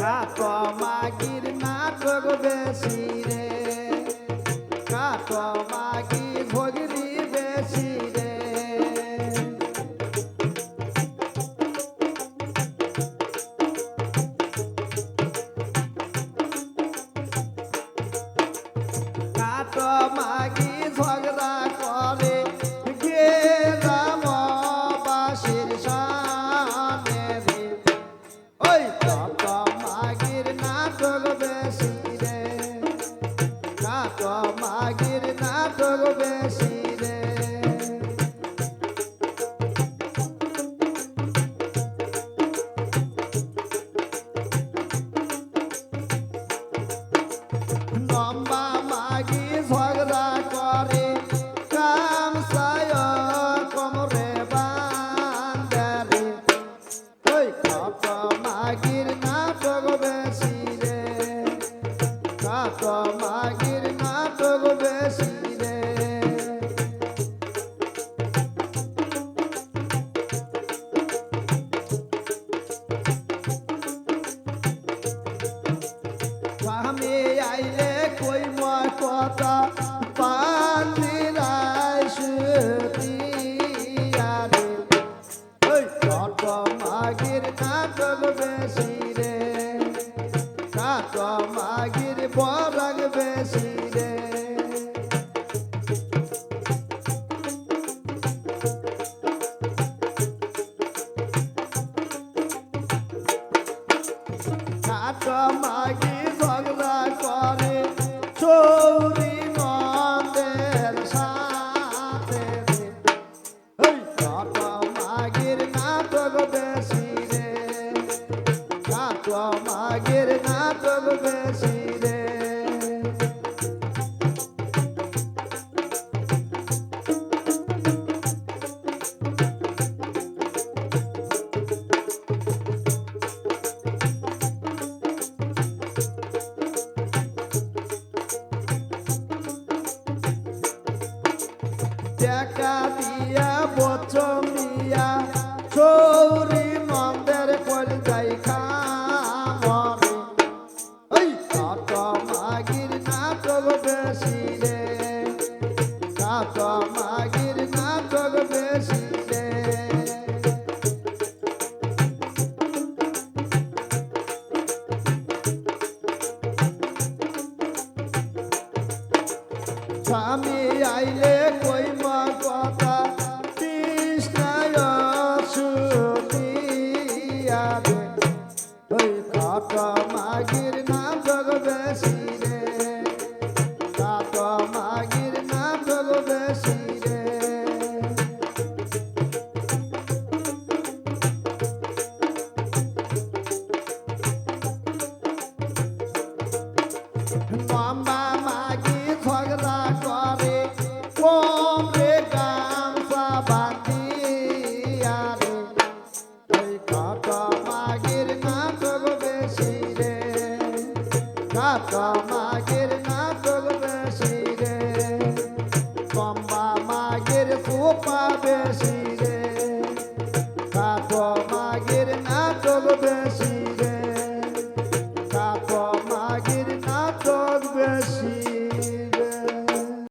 কাট মাগির নাটক বেশি রে, কাট মাগি ভগরি বেশি রে। কাট মাগি ঝগড়া করে গেলাম বাসির সামনে রে। ওই কাট মাগির নাটক বেশি রে, কাট মাগির নাটক বেশি রে। লম্বা মাগি ঝগড়া করে কামসায় কোমরে বাঁধে রে। ওই কাট মাগির নাটক বেশি রে, কাট মাগির নাটক বেশি রে। স্বামী আইলে কই মই কথা পান্দিরাই সুতিয়া রে। ওই কাট মাগির নাটক বেশি রে, কাট মাগির বরাগ বেশি রে। কাট মাগি ঝগড়া করে চৌরি নন্দের সাথে রে। ওই কাট মাগির নাটক বেশি রে, কাট মাগির নাটক বেশি রে। দেখা দিয়া বচন দিয়া চৌরি নন্দের কলজাই খামরে। ওই কাট মাগির নাটক বেশি রে, কাট মাগির নাটক বেশি রে। স্বামী আইলে কই মা কথা তৃষ্ণায় সুতিয়া রে। ওই কাট মাগির নাটক বেশি রে, কাট মাগির নাটক বেশি রে। লম্বা মাগি ঝগড়া করে কোমরে গামছা বাঁধিয়া রে। ওই কাট মাগির নাটক বেশি রে, কাট মাগির নাটক বেশি রে। লম্বা মাগির সোপা বেশি